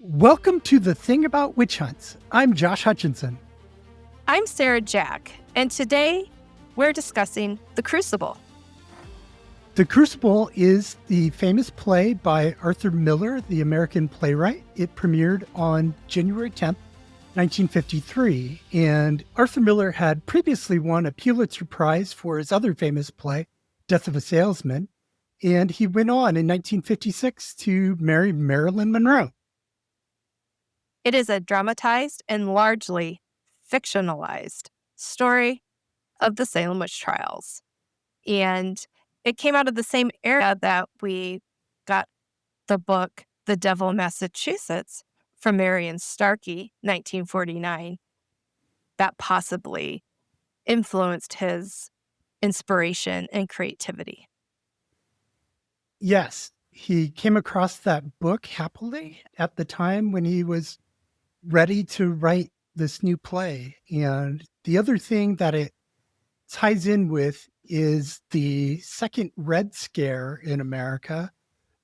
Welcome to The Thing About Witch Hunts. I'm Josh Hutchinson. I'm Sarah Jack, and today we're discussing The Crucible. The Crucible is the famous play by Arthur Miller, the American playwright. It premiered on January 10th, 1953, and Arthur Miller had previously won a Pulitzer Prize for his other famous play, Death of a Salesman, and he went on in 1956 to marry Marilyn Monroe. It is a dramatized and largely fictionalized story of the Salem witch trials. And it came out of the same era that we got the book The Devil in Massachusetts from Marion Starkey, 1949, that possibly influenced his inspiration and creativity. Yes, he came across that book happily at the time when he was ready to write this new play. And the other thing that it ties in with is the second Red Scare in America,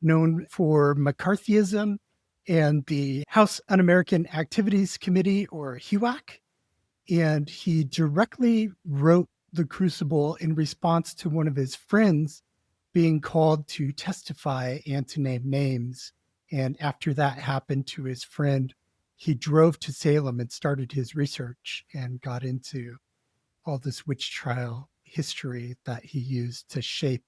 known for McCarthyism and the House Un-American Activities Committee, or HUAC. And he directly wrote The Crucible in response to one of his friends being called to testify and to name names. And after that happened to his friend, he drove to Salem and started his research and got into all this witch trial history that he used to shape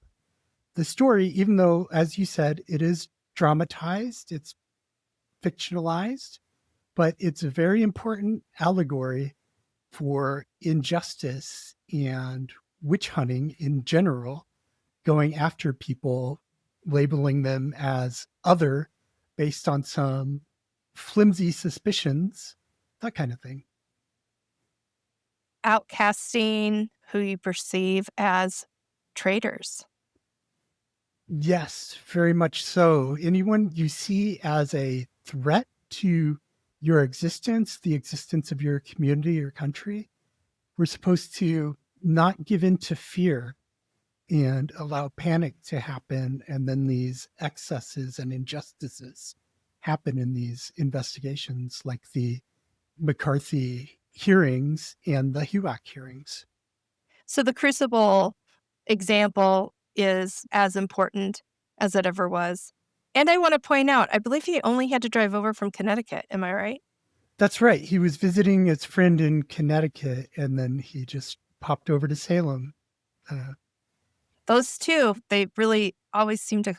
the story, even though, as you said, it is dramatized, it's fictionalized, but it's a very important allegory for injustice and witch hunting in general, going after people, labeling them as other based on some flimsy suspicions, that kind of thing. Outcasting who you perceive as traitors. Yes, very much so. Anyone you see as a threat to your existence, the existence of your community or country, we're supposed to not give in to fear and allow panic to happen. And then these excesses and injustices happen in these investigations, like the McCarthy hearings and the HUAC hearings. So the Crucible example is as important as it ever was. And I want to point out, I believe he only had to drive over from Connecticut. Am I right? That's right. He was visiting his friend in Connecticut, and then he just popped over to Salem. Those two, they really always seem to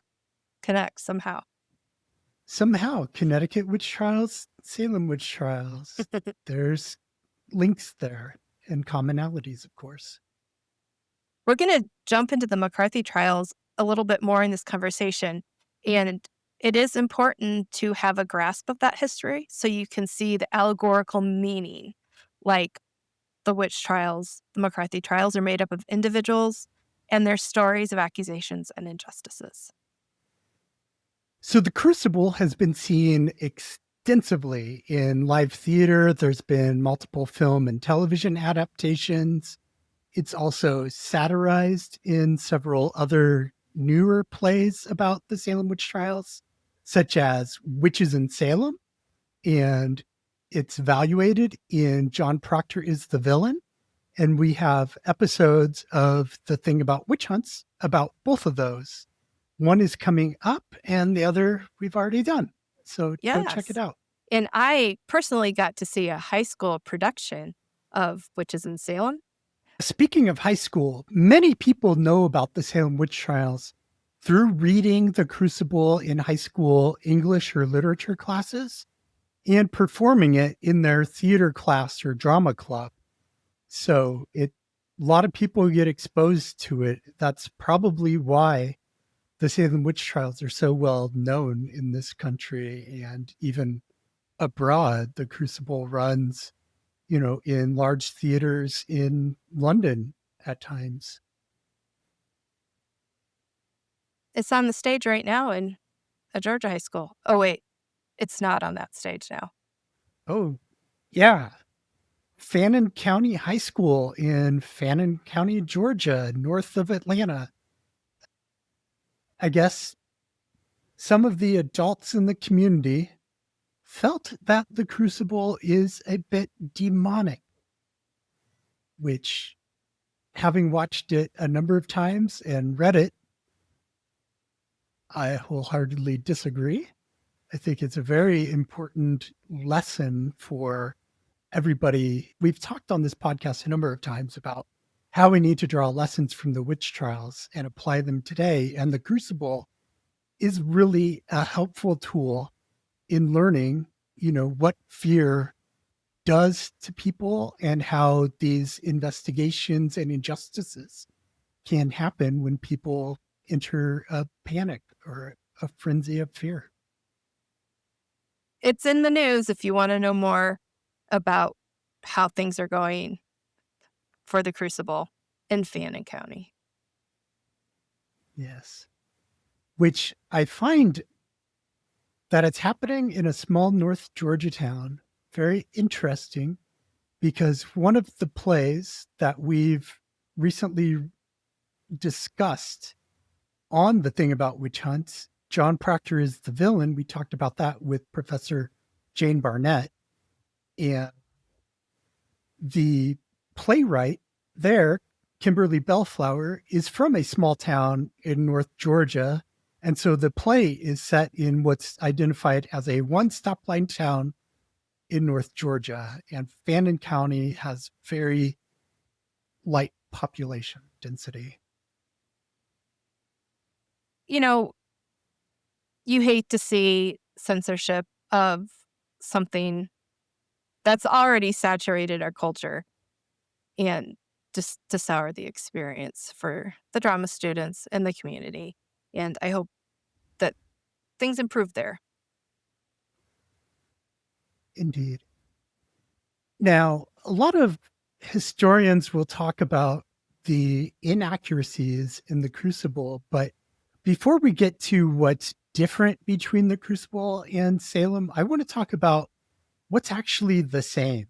connect somehow. Somehow, Connecticut witch trials, Salem witch trials. There's links there and commonalities, of course. We're going to jump into the McCarthy trials a little bit more in this conversation. And it is important to have a grasp of that history so you can see the allegorical meaning. Like the witch trials, the McCarthy trials are made up of individuals and their stories of accusations and injustices. So the Crucible has been seen extensively in live theater. There's been multiple film and television adaptations. It's also satirized in several other newer plays about the Salem witch trials, such as Witches in Salem. And it's evaluated in John Proctor is the Villain. And we have episodes of The Thing About Witch Hunts about both of those. One is coming up and the other we've already done. So go check it out. And I personally got to see a high school production of Witches in Salem. Speaking of high school, many people know about the Salem witch trials through reading The Crucible in high school English or literature classes and performing it in their theater class or drama club. So a lot of people get exposed to it. That's probably why the Salem witch trials are so well known in this country and even abroad. The Crucible runs, in large theaters in London at times. It's on the stage right now in a Georgia high school. Oh, wait, it's not on that stage now. Oh, yeah. Fannin County High School in Fannin County, Georgia, north of Atlanta. I guess some of the adults in the community felt that the Crucible is a bit demonic, which, having watched it a number of times and read it, I wholeheartedly disagree. I think it's a very important lesson for everybody. We've talked on this podcast a number of times about how we need to draw lessons from the witch trials and apply them today. And the Crucible is really a helpful tool in learning, what fear does to people and how these investigations and injustices can happen when people enter a panic or a frenzy of fear. It's in the news if you want to know more about how things are going for the Crucible in Fannin County. Yes. Which I find that it's happening in a small North Georgia town. Very interesting, because one of the plays that we've recently discussed on the thing about witch hunts, John Proctor is the villain. We talked about that with Professor Jane Barnett. And the playwright there, Kimberly Bellflower, is from a small town in North Georgia. And so the play is set in what's identified as a one stoplight town in North Georgia. And Fannin County has very light population density. You hate to see censorship of something that's already saturated our culture and just to sour the experience for the drama students and the community. And I hope that things improve there. Indeed. Now, a lot of historians will talk about the inaccuracies in the Crucible, but before we get to what's different between the Crucible and Salem, I want to talk about what's actually the same.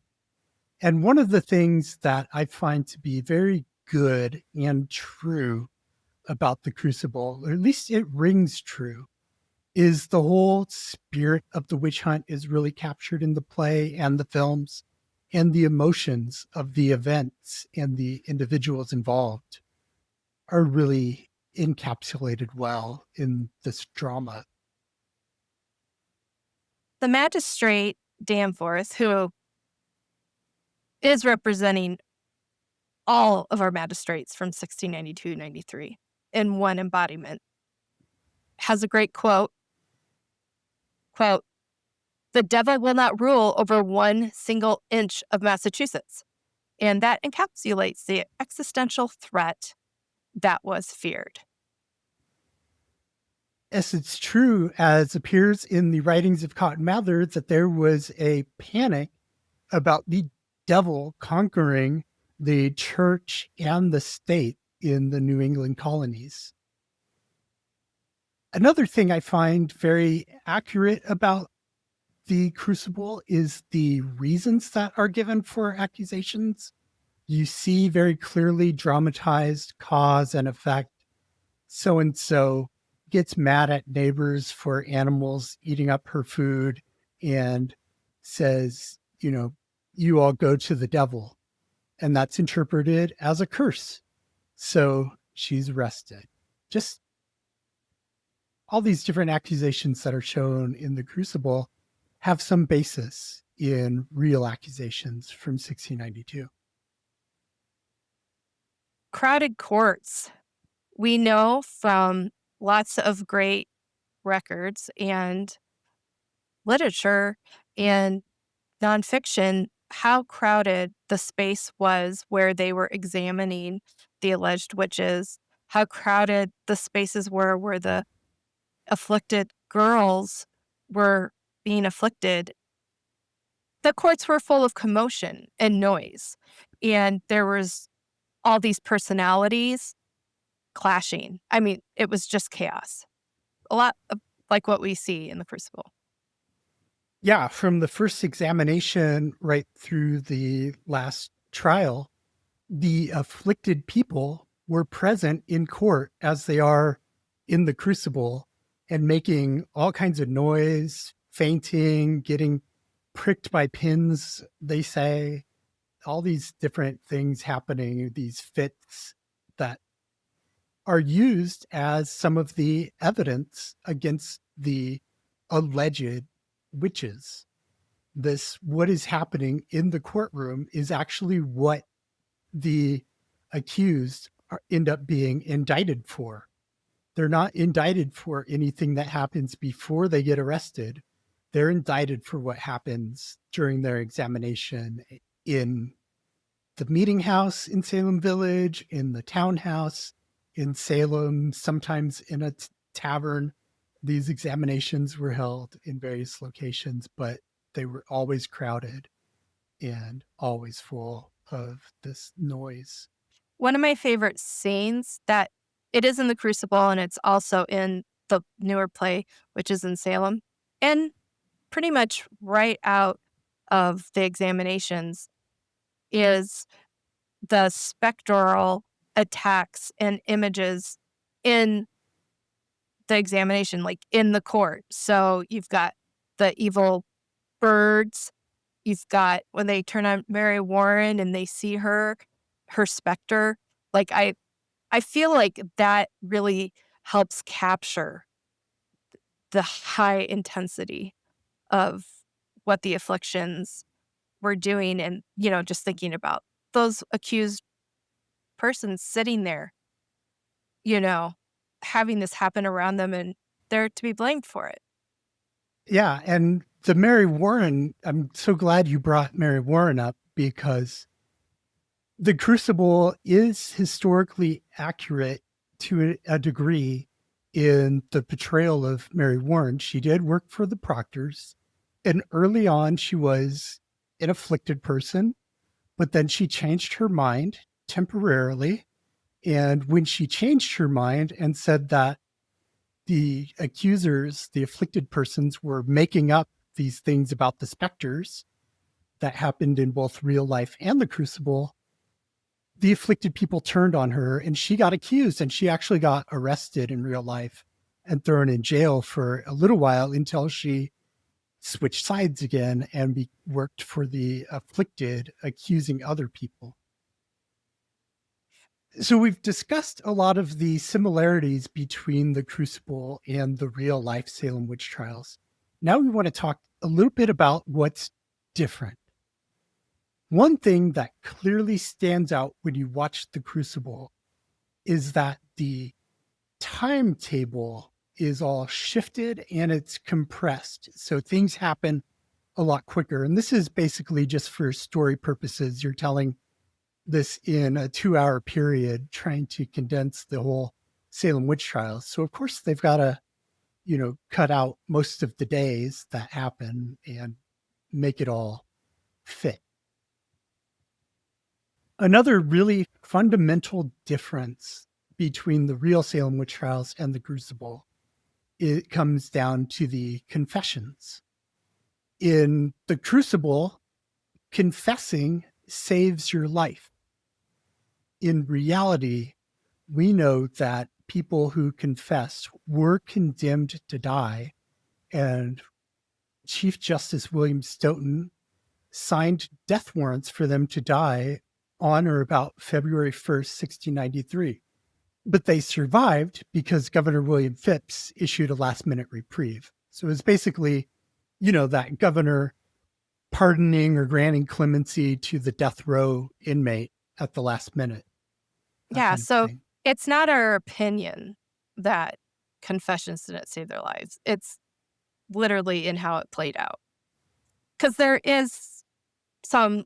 And one of the things that I find to be very good and true about the Crucible, or at least it rings true, is the whole spirit of the witch hunt is really captured in the play and the films, and the emotions of the events and the individuals involved are really encapsulated well in this drama. The magistrate Danforth, who is representing all of our magistrates from 1692-93 in one embodiment, has a great quote. Quote, "The devil will not rule over 1 single inch of Massachusetts." And that encapsulates the existential threat that was feared. Yes, it's true, as appears in the writings of Cotton Mather, that there was a panic about the devil conquering the church and the state in the New England colonies. Another thing I find very accurate about the Crucible is the reasons that are given for accusations. You see very clearly dramatized cause and effect. So and so gets mad at neighbors for animals eating up her food and says, you all go to the devil. And that's interpreted as a curse. So she's arrested. Just all these different accusations that are shown in the Crucible have some basis in real accusations from 1692. Crowded courts. We know from lots of great records and literature and nonfiction how crowded the space was where they were examining the alleged witches, how crowded the spaces were where the afflicted girls were being afflicted. The courts were full of commotion and noise, and there was all these personalities clashing. I mean, it was just chaos. A lot of, like what we see in the Crucible. Yeah, from the first examination right through the last trial, the afflicted people were present in court as they are in the Crucible and making all kinds of noise, fainting, getting pricked by pins, they say, all these different things happening, these fits that are used as some of the evidence against the alleged witches. This, what is happening in the courtroom, is actually what the accused end up being indicted for. They're not indicted for anything that happens before they get arrested. They're indicted for what happens during their examination in the meeting house in Salem Village, in the townhouse in Salem, sometimes in a tavern. These examinations were held in various locations, but they were always crowded and always full of this noise. One of my favorite scenes that it is in the Crucible and it's also in the newer play, which is in Salem, and pretty much right out of the examinations is the spectral attacks and images in the examination, like in the court. So you've got the evil birds. You've got when they turn on Mary Warren and they see her specter. Like I feel like that really helps capture the high intensity of what the afflictions were doing and, just thinking about those accused persons sitting there, you know, having this happen around them and they're to be blamed for it. Yeah. And the Mary Warren, I'm so glad you brought Mary Warren up, because the Crucible is historically accurate to a degree in the portrayal of Mary Warren. She did work for the Proctors, and early on, she was an afflicted person, but then she changed her mind temporarily. And when she changed her mind and said that the accusers, the afflicted persons, were making up these things about the specters that happened in both real life and the Crucible, the afflicted people turned on her and she got accused, and she actually got arrested in real life and thrown in jail for a little while until she switched sides again and worked for the afflicted, accusing other people. So we've discussed a lot of the similarities between the Crucible and the real life Salem witch trials. Now we want to talk a little bit about what's different. One thing that clearly stands out when you watch the Crucible is that the timetable is all shifted and it's compressed. So things happen a lot quicker. And this is basically just for story purposes. You're telling this in a 2-hour period, trying to condense the whole Salem witch trials. So of course they've got to, cut out most of the days that happen and make it all fit. Another really fundamental difference between the real Salem witch trials and the Crucible, it comes down to the confessions. In the Crucible, confessing saves your life. In reality, we know that people who confessed were condemned to die, and Chief Justice William Stoughton signed death warrants for them to die on or about February 1st, 1693. But they survived because Governor William Phipps issued a last-minute reprieve. So it's basically, that governor pardoning or granting clemency to the death row inmate at the last minute. Yeah, Kind of so thing. it's not our opinion that confessions didn't save their lives. It's literally in how it played out. Because there is some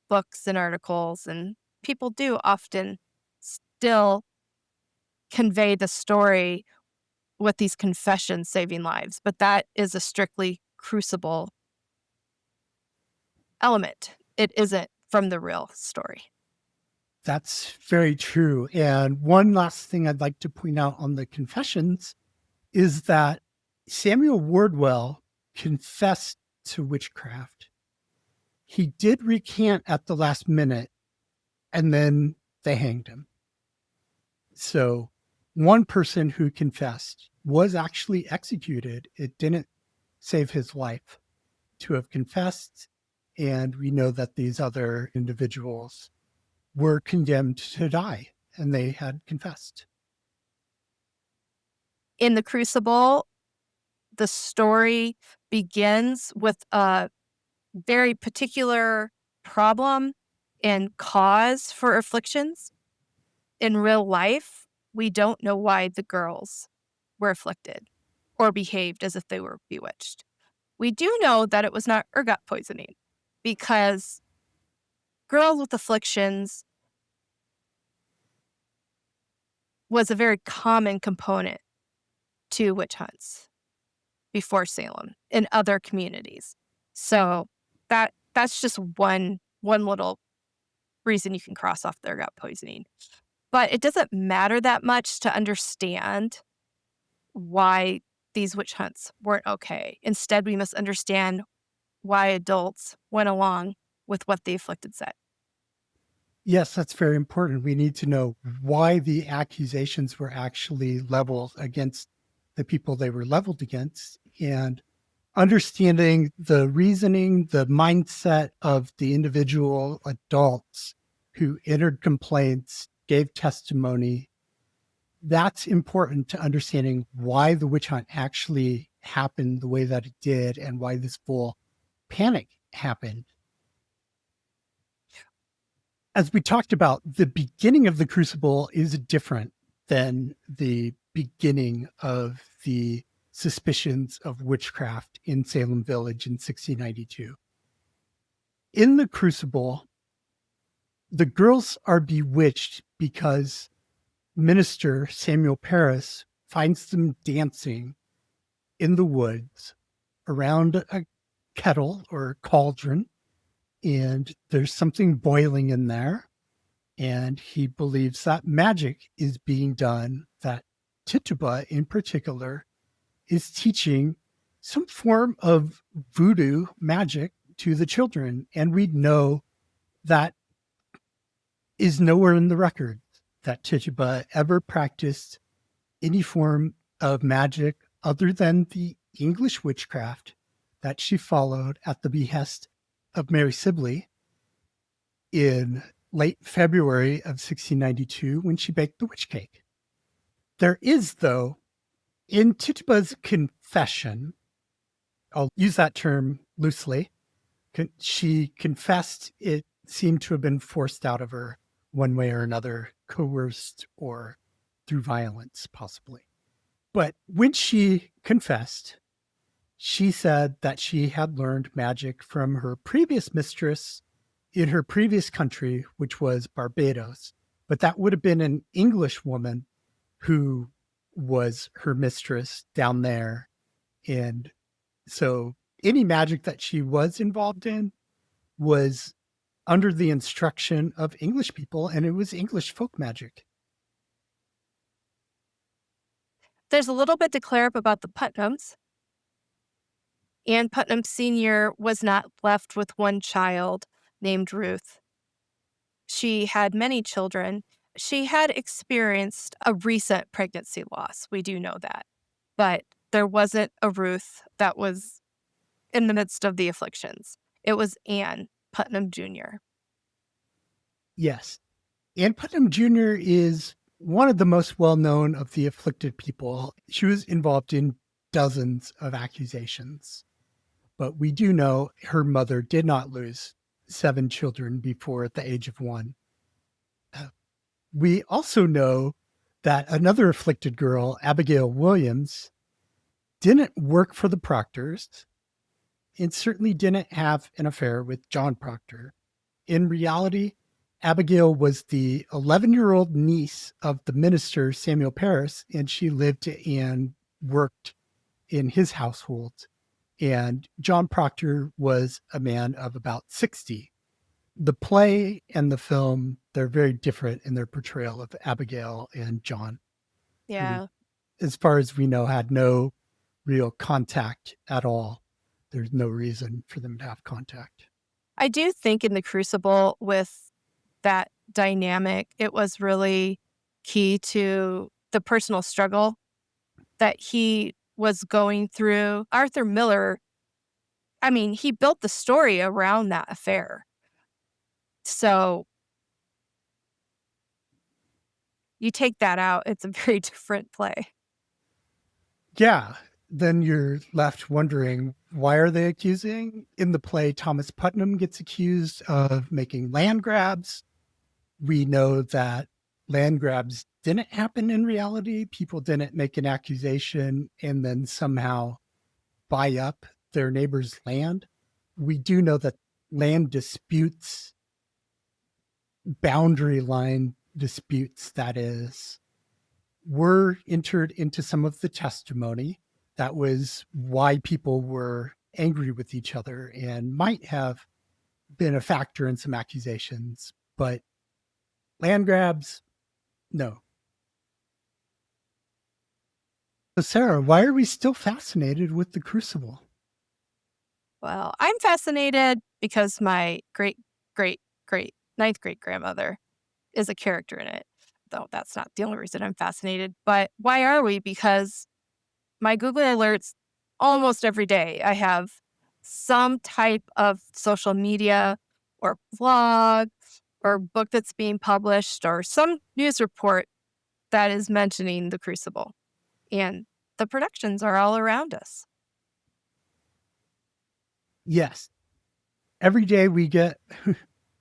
books and articles, and people do often still convey the story with these confessions saving lives, but that is a strictly Crucible element. It isn't from the real story. That's very true. And one last thing I'd like to point out on the confessions is that Samuel Wardwell confessed to witchcraft. He did recant at the last minute, and then they hanged him. So one person who confessed was actually executed. It didn't save his life, to have confessed. And we know that these other individuals were condemned to die, and they had confessed. In the Crucible, the story begins with a very particular problem and cause for afflictions. In real life, we don't know why the girls were afflicted or behaved as if they were bewitched. We do know that it was not ergot poisoning because girls with afflictions was a very common component to witch hunts before Salem in other communities. So that's just one little reason you can cross off the ergot poisoning. But it doesn't matter that much to understand why these witch hunts weren't okay. Instead, we must understand why adults went along with what the afflicted said. Yes, that's very important. We need to know why the accusations were actually leveled against the people they were leveled against, and understanding the reasoning, the mindset of the individual adults who entered complaints, gave testimony. That's important to understanding why the witch hunt actually happened the way that it did and why this full panic happened. As we talked about, the beginning of the Crucible is different than the beginning of the suspicions of witchcraft in Salem Village in 1692. In the Crucible, the girls are bewitched because minister Samuel Parris finds them dancing in the woods around a kettle or cauldron, and there's something boiling in there. And he believes that magic is being done, that Tituba in particular is teaching some form of voodoo magic to the children. And we know that is nowhere in the record that Tituba ever practiced any form of magic other than the English witchcraft that she followed at the behest of Mary Sibley in late February of 1692 when she baked the witch cake. There is, though, in Tituba's confession, I'll use that term loosely, she confessed it seemed to have been forced out of her one way or another, coerced or through violence, possibly. But when she confessed, she said that she had learned magic from her previous mistress in her previous country, which was Barbados. But that would have been an English woman who was her mistress down there. And so any magic that she was involved in was under the instruction of English people, and it was English folk magic. There's a little bit to clear up about the Putnams. Anne Putnam Sr. was not left with one child named Ruth. She had many children. She had experienced a recent pregnancy loss. We do know that. But there wasn't a Ruth that was in the midst of the afflictions. It was Anne Putnam Jr. Yes. Anne Putnam Jr. is one of the most well-known of the afflicted people. She was involved in dozens of accusations. But we do know her mother did not lose 7 children before the age of 1. We also know that another afflicted girl, Abigail Williams, didn't work for the Proctors and certainly didn't have an affair with John Proctor. In reality, Abigail was the 11-year-old niece of the minister Samuel Parris, and she lived and worked in his household. And John Proctor was a man of about 60. The play and the film, they're very different in their portrayal of Abigail and John, Yeah. who, as far as we know, had no real contact at all. There's no reason for them to have contact. I do think in the Crucible with that dynamic, it was really key to the personal struggle that he was going through. Arthur Miller, I mean, he built the story around that affair. So you take that out, it's a very different play. Yeah. Then you're left wondering, why are they accusing? In the play, Thomas Putnam gets accused of making land grabs. We know that land grabs didn't happen in reality. People didn't make an accusation and then somehow buy up their neighbor's land. We do know that land disputes, boundary line disputes, that is, were entered into some of the testimony. That was why people were angry with each other and might have been a factor in some accusations. But land grabs, no. So, Sarah, why are we still fascinated with the Crucible? Well, I'm fascinated because my great, great, great ninth great grandmother is a character in it, though that's not the only reason I'm fascinated. But why are we? Because my Google alerts almost every day, I have some type of social media or blog or book that's being published or some news report that is mentioning the Crucible. And the productions are all around us. Yes. Every day we get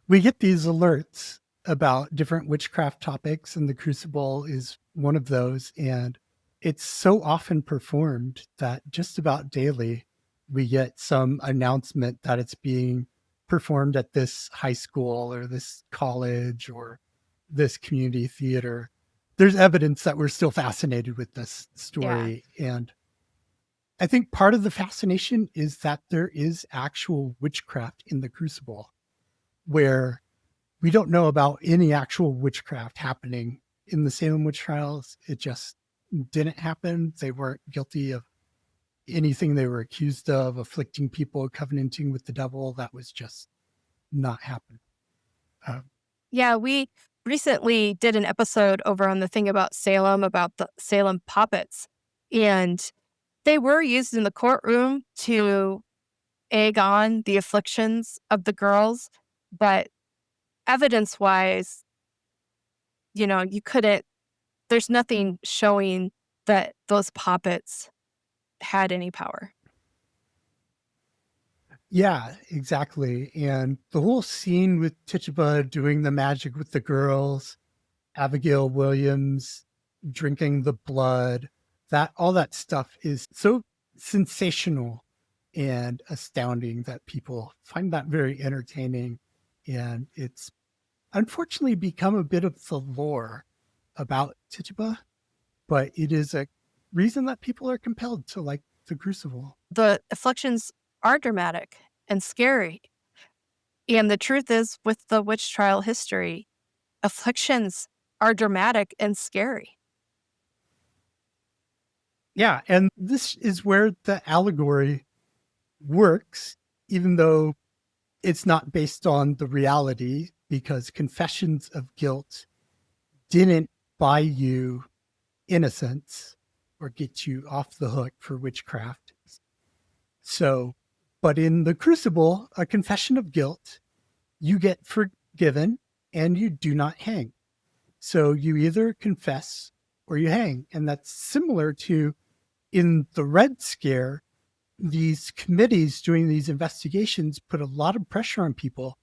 we get these alerts about different witchcraft topics, and the Crucible is one of those. And it's so often performed that just about daily we get some announcement that it's being performed at this high school or this college or this community theater. There's evidence that we're still fascinated with this Yeah. story. And I think part of the fascination is that there is actual witchcraft in the Crucible, where we don't know about any actual witchcraft happening in the Salem witch trials. It just didn't happen. They weren't guilty of anything they were accused of, afflicting people, covenanting with the devil. That was just not happening. Uh, Yeah, we recently did an episode over on the thing about Salem, about the Salem puppets. And they were used in the courtroom to egg on the afflictions of the girls. But evidence wise, you couldn't, there's nothing showing that those puppets had any power. yeah, exactly. And the whole scene with Tituba doing the magic with the girls, Abigail Williams drinking the blood, that all that stuff is so sensational and astounding that people find that very entertaining. And it's unfortunately become a bit of the lore about Tituba, but it is a reason that people are compelled to like the Crucible. The afflictions are dramatic and scary. And the truth is, with the witch trial history, afflictions are dramatic and scary. Yeah, and this is where the allegory works, even though it's not based on the reality, because confessions of guilt didn't buy you innocence or get you off the hook for witchcraft. So, but in the Crucible, a confession of guilt, you get forgiven and you do not hang. So you either confess or you hang. And that's similar to in the Red Scare, these committees doing these investigations put a lot of pressure on people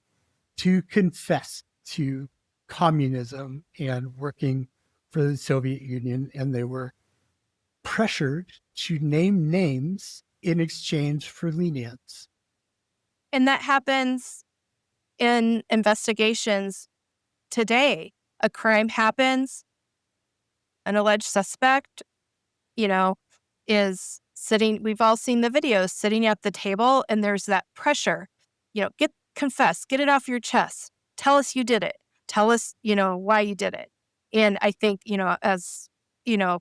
to confess to communism and working for the Soviet Union. And they were pressured to name names in exchange for lenience. And that happens in investigations today. A crime happens, an alleged suspect, you know, is sitting, we've all seen the videos, sitting at the table, and there's that pressure, confess, get it off your chest. Tell us you did it. Tell us, why you did it. And I think, as,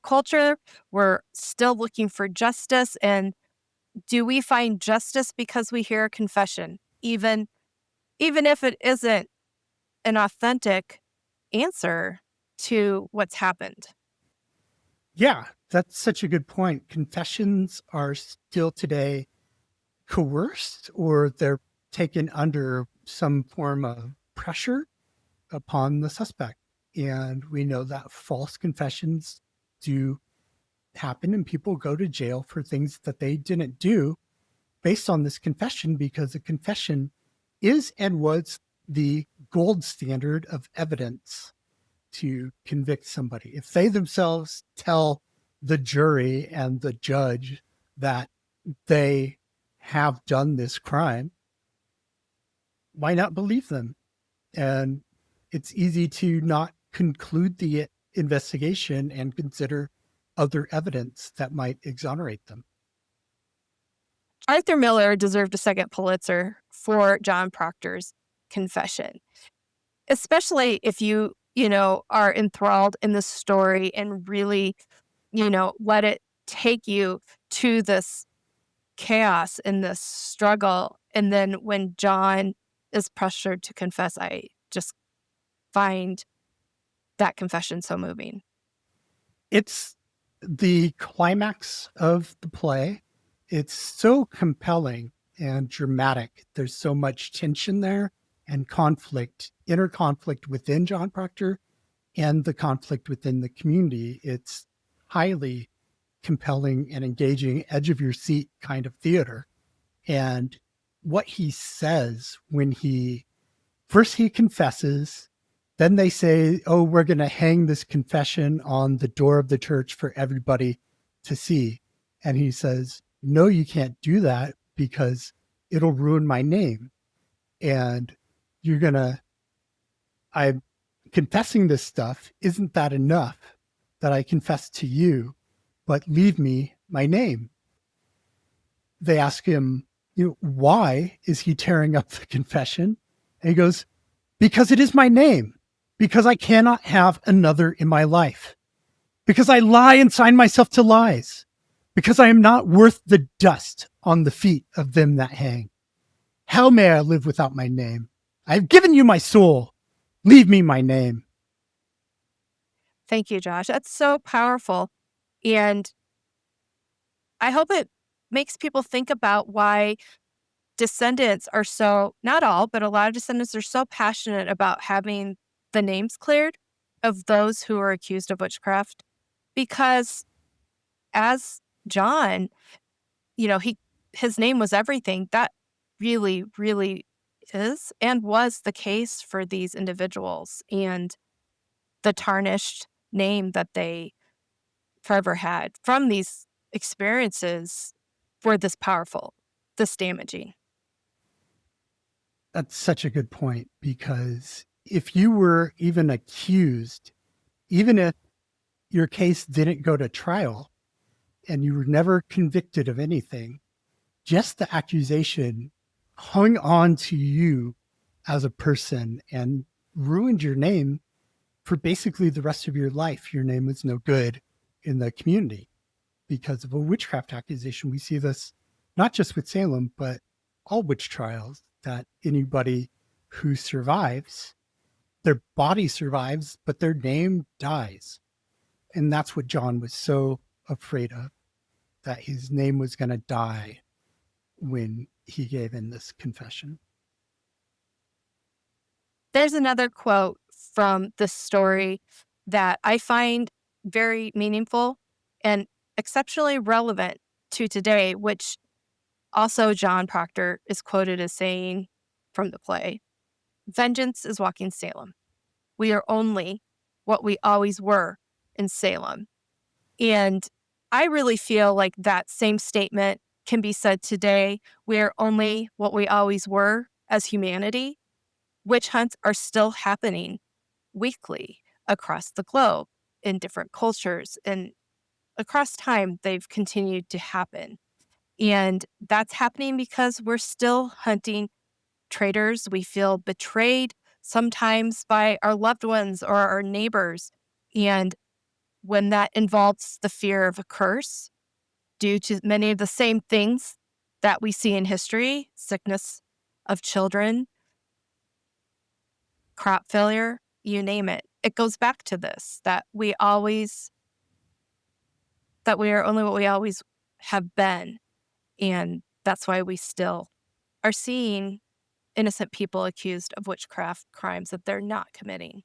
culture, we're still looking for justice. And do we find justice because we hear a confession, even if it isn't an authentic answer to what's happened? Yeah, that's such a good point. Confessions are still today coerced, or they're taken under some form of pressure upon the suspect. And we know that false confessions do happen, and people go to jail for things that they didn't do based on this confession, because a confession is and was the gold standard of evidence to convict somebody. If they themselves tell the jury and the judge that they have done this crime, why not believe them? And it's easy to not conclude the investigation and consider other evidence that might exonerate them. Arthur Miller deserved a second Pulitzer for John Proctor's confession, especially if you are enthralled in the story and really, let it take you to this chaos and this struggle. And then when John is pressured to confess, I just find that confession so moving. It's the climax of the play. It's so compelling and dramatic. There's so much tension there and conflict, inner conflict within John Proctor and the conflict within the community. It's highly compelling and engaging, edge of your seat kind of theater. And what he says when he confesses, then they say, "Oh, we're going to hang this confession on the door of the church for everybody to see." And he says, "No, you can't do that because it'll ruin my name. And you're going to, I'm confessing this stuff. Isn't that enough that I confess to you, but leave me my name?" They ask him, why is he tearing up the confession? And he goes, "Because it is my name, because I cannot have another in my life, because I lie and sign myself to lies, because I am not worth the dust on the feet of them that hang. How may I live without my name? I have given you my soul. Leave me my name." Thank you, Josh. That's so powerful. And I hope it makes people think about why descendants are so, not all, but a lot of descendants are so passionate about having the names cleared of those who are accused of witchcraft. Because as John, his name was everything. That really, really is and was the case for these individuals, and the tarnished name that they forever had from these experiences were this powerful, this damaging. That's such a good point, because if you were even accused, even if your case didn't go to trial and you were never convicted of anything, just the accusation hung on to you as a person and ruined your name for basically the rest of your life. Your name was no good in the community because of a witchcraft accusation. We see this not just with Salem, but all witch trials, that anybody who survives, their body survives, but their name dies. And that's what John was so afraid of, that his name was going to die when he gave in this confession. There's another quote from the story that I find very meaningful and exceptionally relevant to today, which also John Proctor is quoted as saying from the play: "Vengeance is walking Salem. We are only what we always were in Salem." And I really feel like that same statement can be said today. We are only what we always were as humanity. Witch hunts are still happening weekly across the globe in different cultures, and across time, they've continued to happen. And that's happening because we're still hunting traitors. We feel betrayed sometimes by our loved ones or our neighbors. And when that involves the fear of a curse due to many of the same things that we see in history, sickness of children, crop failure, you name it, it goes back to this, that we always that we are only what we always have been. And that's why we still are seeing innocent people accused of witchcraft crimes that they're not committing.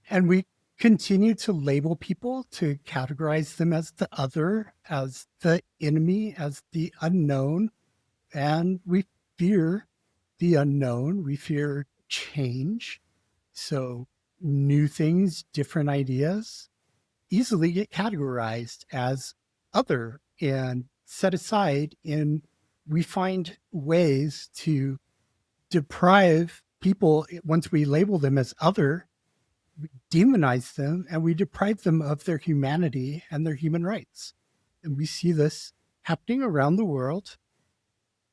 And we continue to label people, to categorize them as the other, as the enemy, as the unknown. And we fear the unknown. We fear change. So new things, different ideas easily get categorized as other and set aside. And we find ways to deprive people, once we label them as other, we demonize them, and we deprive them of their humanity and their human rights. And we see this happening around the world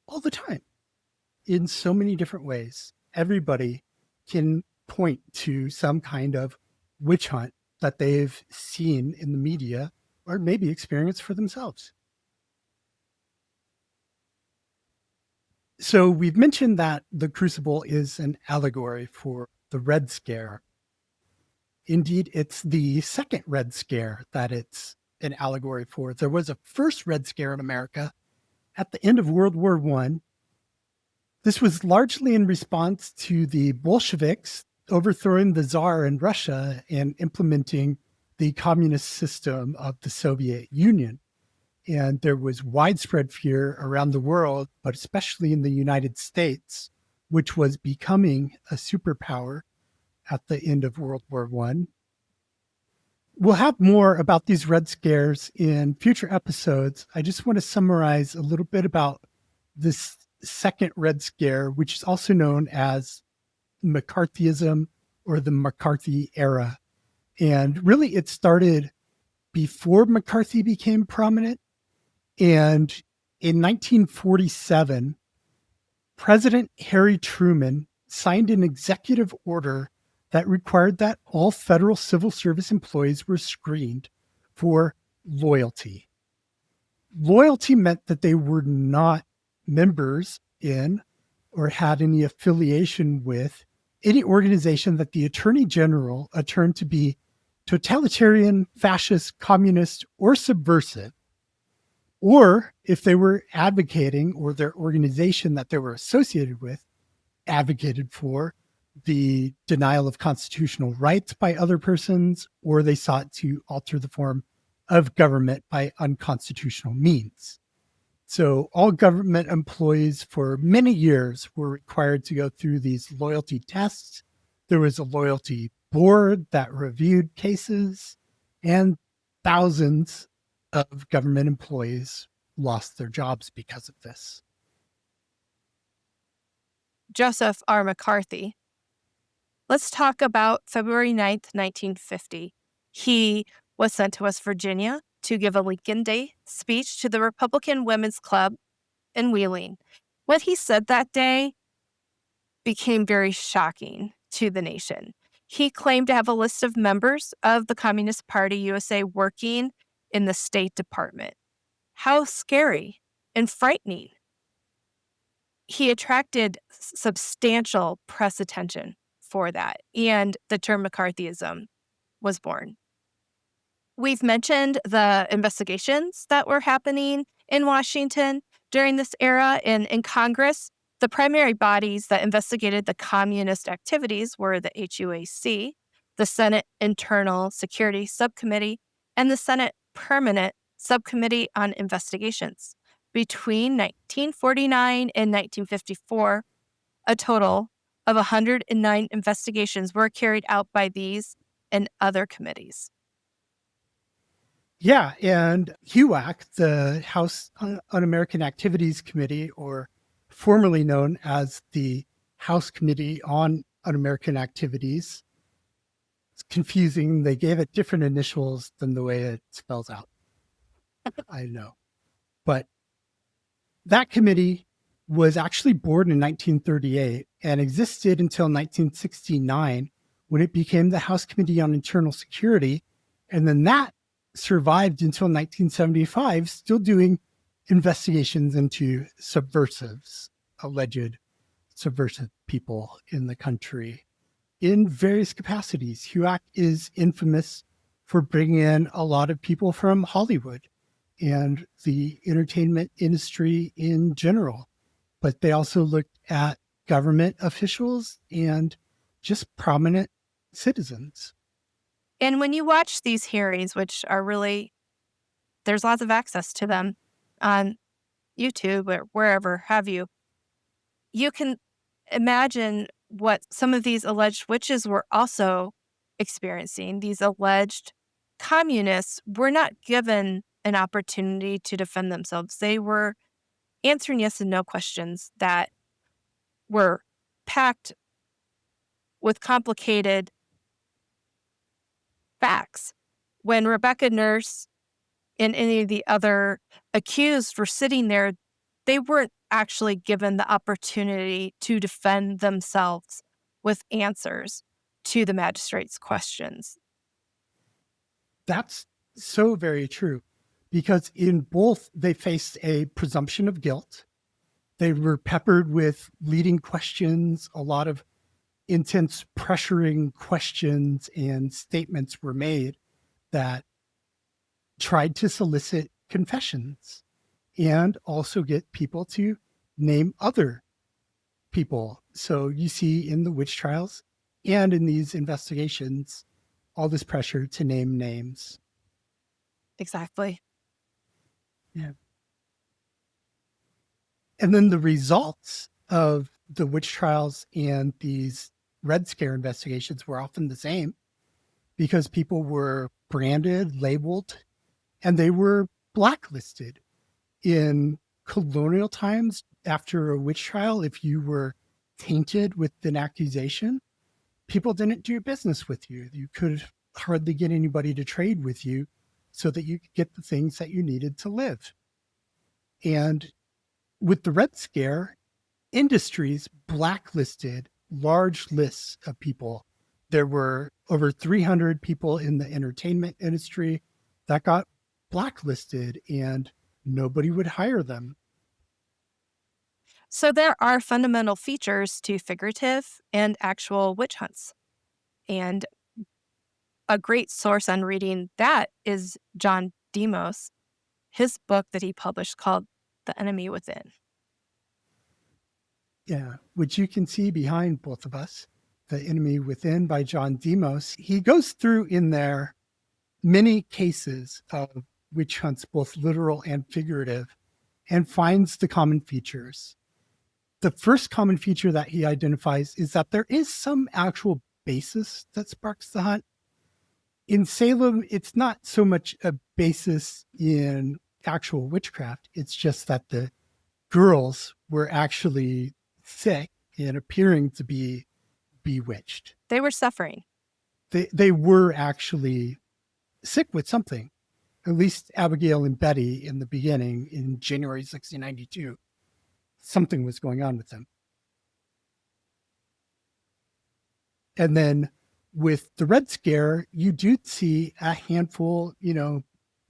all the time in so many different ways. Everybody can point to some kind of witch hunt that they've seen in the media or maybe experienced for themselves. So we've mentioned that the Crucible is an allegory for the Red Scare. Indeed, it's the second Red Scare that it's an allegory for. There was a first Red Scare in America at the end of World War I. This was largely in response to the Bolsheviks overthrowing the Tsar in Russia and implementing the communist system of the Soviet Union. And there was widespread fear around the world, but especially in the United States, which was becoming a superpower at the end of World War I. We'll have more about these Red Scares in future episodes. I just want to summarize a little bit about this second Red Scare, which is also known as McCarthyism or the McCarthy era. And really, it started before McCarthy became prominent. And in 1947, President Harry Truman signed an executive order that required that all federal civil service employees were screened for loyalty. Loyalty meant that they were not members in or had any affiliation with any organization that the Attorney General termed to be totalitarian, fascist, communist, or subversive. Or if they were advocating, or their organization that they were associated with advocated for the denial of constitutional rights by other persons, or they sought to alter the form of government by unconstitutional means. So all government employees for many years were required to go through these loyalty tests. There was a loyalty board that reviewed cases, and thousands of government employees lost their jobs because of this. Joseph R. McCarthy. Let's talk about February 9th, 1950. He was sent to West Virginia to give a Lincoln Day speech to the Republican Women's Club in Wheeling. What he said that day became very shocking to the nation. He claimed to have a list of members of the Communist Party USA working in the State Department. How scary and frightening. He attracted substantial press attention for that, and the term McCarthyism was born. We've mentioned the investigations that were happening in Washington during this era. In Congress, the primary bodies that investigated the communist activities were the HUAC, the Senate Internal Security Subcommittee, and the Senate Permanent Subcommittee on Investigations. Between 1949 and 1954, a total of 109 investigations were carried out by these and other committees. Yeah, and HUAC, the House Un-American Activities Committee, or formerly known as the House Committee on Un-American Activities. It's confusing. They gave it different initials than the way it spells out. I know. But that committee was actually born in 1938 and existed until 1969 when it became the House Committee on Internal Security. And then that survived until 1975, still doing investigations into subversives, alleged subversive people in the country in various capacities. HUAC is infamous for bringing in a lot of people from Hollywood and the entertainment industry in general. But they also looked at government officials and just prominent citizens. And when you watch these hearings, which are really, there's lots of access to them on YouTube or wherever have you, you can imagine what some of these alleged witches were also experiencing. These alleged communists were not given an opportunity to defend themselves. They were answering yes and no questions that were packed with complicated facts. When Rebecca Nurse and any of the other accused were sitting there, they weren't actually given the opportunity to defend themselves with answers to the magistrate's questions. That's so very true, because in both, they faced a presumption of guilt. They were peppered with leading questions, a lot of intense pressuring questions and statements were made that tried to solicit confessions and also get people to name other people. So you see in the witch trials and in these investigations, all this pressure to name names. Exactly. Yeah. And then the results of the witch trials and these Red Scare investigations were often the same, because people were branded, labeled, and they were blacklisted. In colonial times, after a witch trial, if you were tainted with an accusation, people didn't do business with you. You could hardly get anybody to trade with you so that you could get the things that you needed to live. And with the Red Scare, industries blacklisted large lists of people. There were over 300 people in the entertainment industry that got blacklisted, and nobody would hire them. So there are fundamental features to figurative and actual witch hunts. And a great source on reading that is John Demos, his book that he published called The Enemy Within. Yeah, which you can see behind both of us, The Enemy Within by John Demos. He goes through in there many cases of witch hunts, both literal and figurative, and finds the common features. The first common feature that he identifies is that there is some actual basis that sparks the hunt. In Salem, it's not so much a basis in actual witchcraft. It's just that the girls were actually sick and appearing to be bewitched. They were suffering. They were actually sick with something. At least Abigail and Betty in the beginning, in January 1692, something was going on with them. And then with the Red Scare, you do see a handful,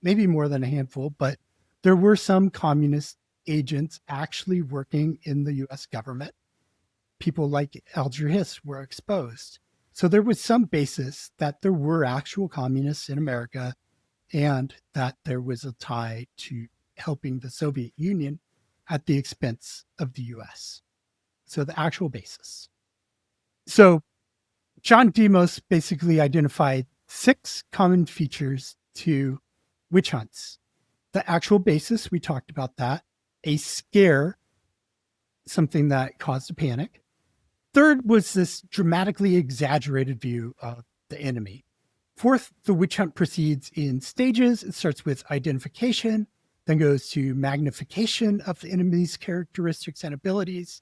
maybe more than a handful, but there were some communist agents actually working in the US government. People like Alger Hiss were exposed. So there was some basis that there were actual communists in America and that there was a tie to helping the Soviet Union at the expense of the US. So the actual basis. So John Demos basically identified 6 common features to witch hunts. The actual basis, we talked about that. A scare, something that caused a panic. Third was this dramatically exaggerated view of the enemy. Fourth, the witch hunt proceeds in stages. It starts with identification, then goes to magnification of the enemy's characteristics and abilities,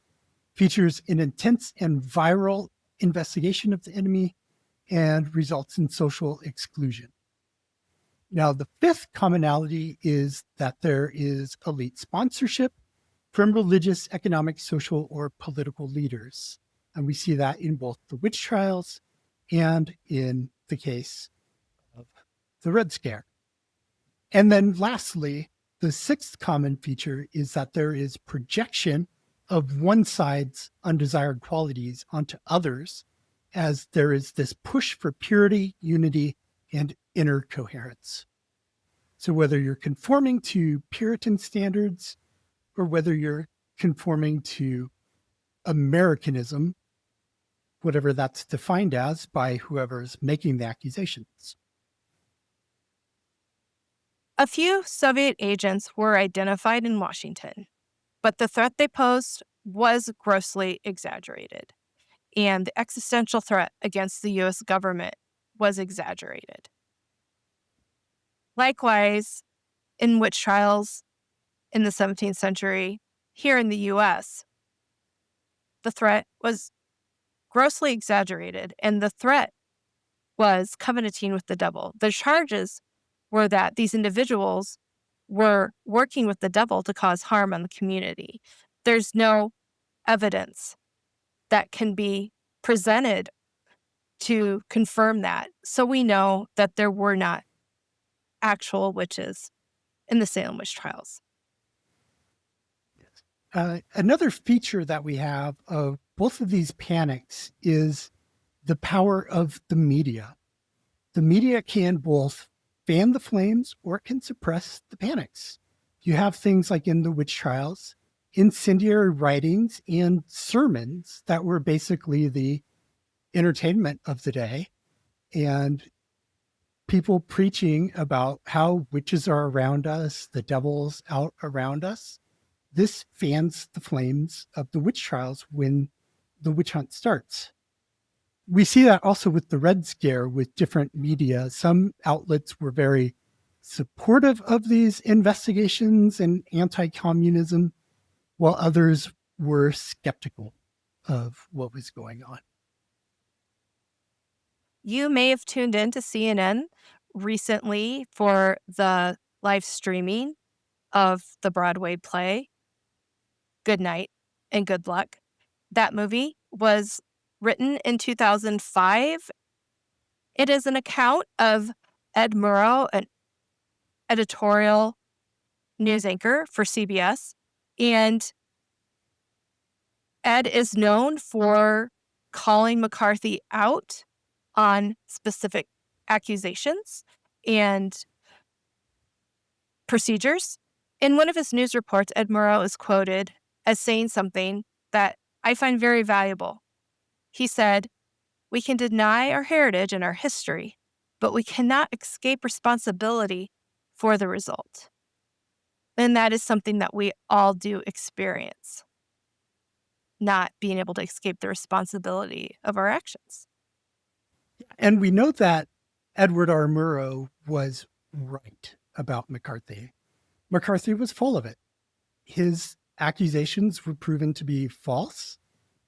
features an intense and viral investigation of the enemy, and results in social exclusion. Now, the 5th commonality is that there is elite sponsorship from religious, economic, social, or political leaders. And we see that in both the witch trials and in the case of the Red Scare. And then lastly, the 6th common feature is that there is projection of one side's undesired qualities onto others, as there is this push for purity, unity, and inner coherence. So whether you're conforming to Puritan standards or whether you're conforming to Americanism, whatever that's defined as by whoever's making the accusations. A few Soviet agents were identified in Washington, but the threat they posed was grossly exaggerated, and the existential threat against the U.S. government was exaggerated. Likewise, in witch trials in the 17th century, here in the U.S., the threat was grossly exaggerated, and the threat was covenanting with the devil. The charges were that these individuals were working with the devil to cause harm on the community. There's no evidence that can be presented to confirm that. So we know that there were not actual witches in the Salem witch trials. Another feature that we have of both of these panics is the power of the media. The media can both fan the flames or it can suppress the panics. You have things like in the witch trials, incendiary writings and sermons that were basically the entertainment of the day, and people preaching about how witches are around us, the devil's out around us. This fans the flames of the witch trials when the witch hunt starts. We see that also with the Red Scare with different media. Some outlets were very supportive of these investigations and anti-communism, while others were skeptical of what was going on. You may have tuned in to CNN recently for the live streaming of the Broadway play, Good Night and Good Luck. That movie was written in 2005. It is an account of Ed Murrow, an editorial news anchor for CBS. And Ed is known for calling McCarthy out on specific accusations and procedures. In one of his news reports, Ed Murrow is quoted as saying something that I find very valuable. He said, "We can deny our heritage and our history, but we cannot escape responsibility for the result." And that is something that we all do experience, not being able to escape the responsibility of our actions. And we know that Edward R. Murrow was right about McCarthy. McCarthy was full of it. His accusations were proven to be false.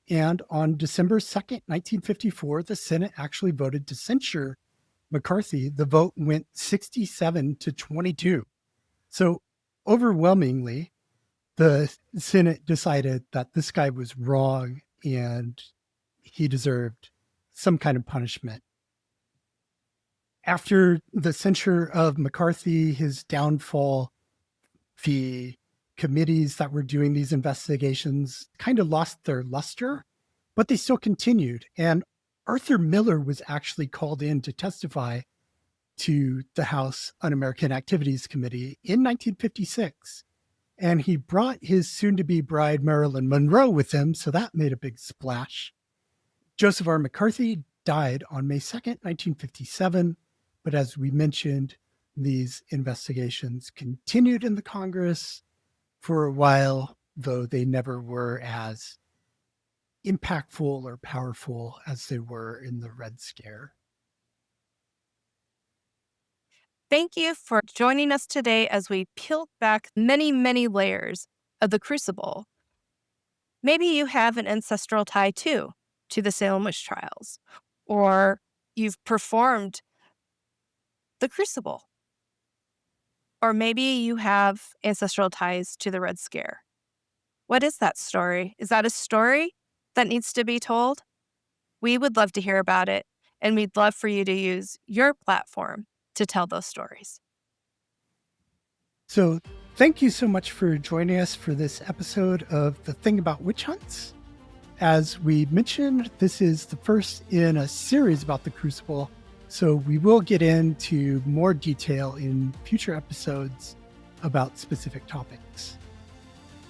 And on December 2nd, 1954, the Senate actually voted to censure McCarthy. The vote went 67 to 22. So overwhelmingly, the Senate decided that this guy was wrong and he deserved some kind of punishment. After the censure of McCarthy, his downfall, the committees that were doing these investigations kind of lost their luster, but they still continued. And Arthur Miller was actually called in to testify to the House Un-American Activities Committee in 1956. And he brought his soon-to-be bride, Marilyn Monroe, with him, so that made a big splash. Joseph R. McCarthy died on May 2nd, 1957. But as we mentioned, these investigations continued in the Congress for a while, though they never were as impactful or powerful as they were in the Red Scare. Thank you for joining us today as we peel back many, many layers of the Crucible. Maybe you have an ancestral tie too to the Salem witch trials, or you've performed the Crucible, or maybe you have ancestral ties to the Red Scare. What is that story? Is that a story that needs to be told? We would love to hear about it, and we'd love for you to use your platform to tell those stories. So thank you so much for joining us for this episode of The Thing About Witch Hunts. As we mentioned, this is the first in a series about the Crucible, So we will get into more detail in future episodes about specific topics.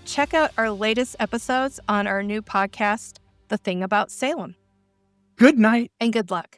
Check out our latest episodes on our new podcast, The Thing About Salem. Good night. And good luck.